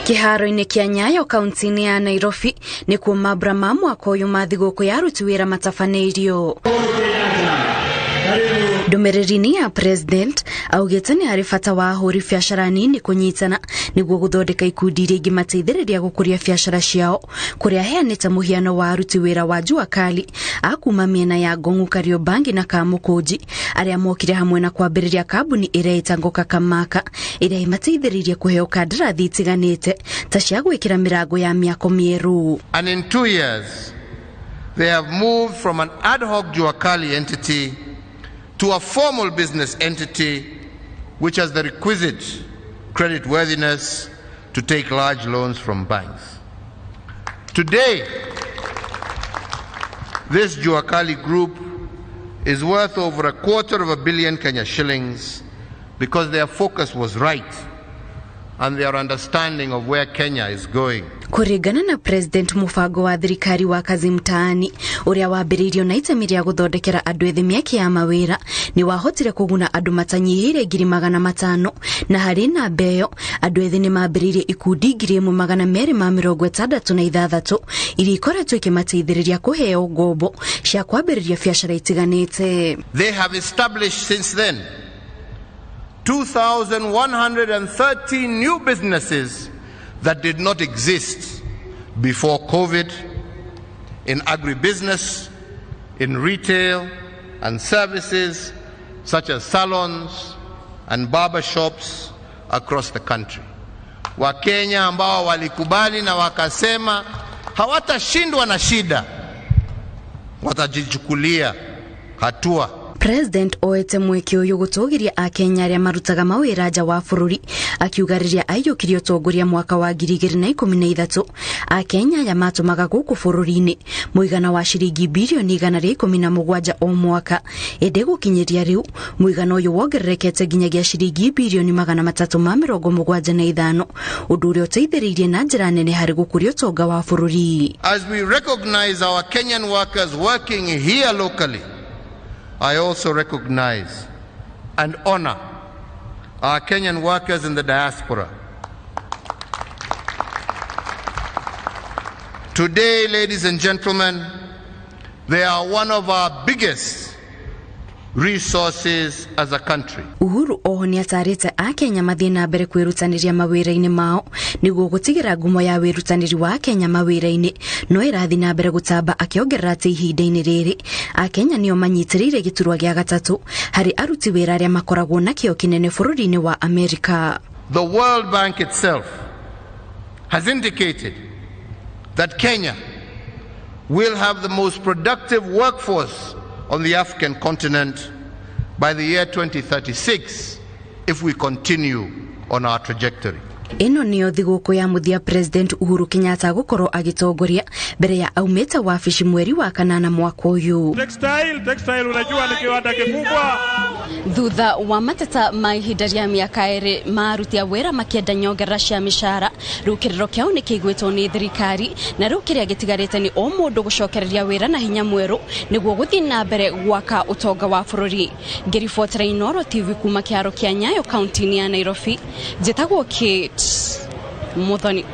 Kiharo-inĩ kia Nyayo kaunti-inĩ ya Nairobi nĩkuo mambura ma mwaka ũyũ ma thigũkũ ya Aruti wĩra matabanĩirio. Ndũmĩrĩri-inĩ ya president augĩte nĩ harĩ bata wa ahũri biacara nini kũnyitana nĩguo gũthondeka ikundi iria ingĩmateithĩrĩria gũkũria biacara ciao, kũrĩa aheanĩte mũhiano wa aruti wĩra wa jua kali a kuma mĩena ya gūkūria bangi na Kamũkũnji arĩa mokire hamwe na kwambĩrĩria kambuni ĩrĩa ĩtagwo Kakamaka ĩrĩa ĩmateithĩrĩirie kũheo kandarathi itiganĩte ta cia gwĩkĩra mĩrango ya mĩako mĩerũ. And in 2 years they have moved from an ad hoc jua kali entity to a formal business entity which has the requisite credit worthiness to take large loans from banks. Today, this Jua Kali group is worth over $250 million Kenya shillings because their focus was right and their understanding of where Kenya is going. Kũringana na president mũbango wa thirikari wa kazi mtaani ũrĩa wambĩrĩirio na itemi rĩa gũthondekera andũ ethĩ mĩeke ya mawĩra nĩ wahotire kũguna andũ matanyihĩire 500,000 na harĩ namba ĩyo andũ ethĩ nĩ mambĩrĩirie ikundi 266 iria ikoretwo ikĩmateithĩrĩria kũheo ngombo cia kwambĩrĩria biacara itiganĩte. They have established since then 2,113 new businesses that did not exist before COVID in agribusiness, in retail and services such as salons and barber shops across the country. Wakenya ambao walikubali na wakasema hawatashindwa na shida, watajichukulia hatua. President oete mweke ũyũ gũtũgĩria a Kenya arĩa marutaga mawĩra nja wa bũrũri akiuga aiyũkirie ũtongoria mwaka wa 2013 a Kenya ya matũmaga gũkũ bũrũri-inĩ mũigana wa ciringi bilioni 117 o mwaka ĩndĩ gũkinyĩria rĩu mũigana ũyũ wongererekete nginyagia ciringi bilioni 375 ũndũ ũrĩa ũteithĩrĩirie na njĩra nene harĩ gũkũria ũtonga wa bũrũri. As we recognize our Kenyan workers working here locally, I also recognize and honor our Kenyan workers in the diaspora. Today, ladies and gentlemen, they are one of our biggest resources as a country. Uhuru oho nĩ atarĩte a Kenya mathiĩ na mbere kwĩrutanĩria mawĩra-inĩ mao nĩguo gũtigĩra ngumo ya wĩrutanĩri wa Kenya mawĩra-inĩ no ĩrathiĩ na mbere gũtamba, akĩongerera atĩ ihinda-inĩ rĩrĩ a Kenya nĩo manyitĩrĩire gĩturwa gĩa gatatũ harĩ aruti wĩra arĩa makoragwo na kĩyo kĩnene bũrũri-inĩ wa Amerika. The World Bank itself has indicated that Kenya will have the most productive workforce on the African continent by the year 2036 if we continue on our trajectory. Ĩno nĩyo thigũkũ ya mũthia President Uhuru Kenyatta gũkorwo agĩtongoria mbere ya aumĩte wabici mweri wa kanana mwaka ũyũ. Textile unajua ni kiwanda kikubwa. Thutha wa mateta ma ihinda rĩa mĩaka ĩrĩ ma aruti a wĩra makĩenda nyongera cia mĩcara, rĩu kĩrĩro kĩao nĩ kĩiguĩtwo nĩ thirikari na rĩu kĩrĩa gĩtigarĩte nĩ o mũndũ gũcokereria wĩra na hinya mwerũ nĩguo gũthiĩ na mbere gwaka ũtonga wa bũrũri. Ngĩribotera Inooro TV kuma kĩharo kĩa Nyayo kaunti-inĩ ya Nairobi, njĩtagwo Kate Muthoni.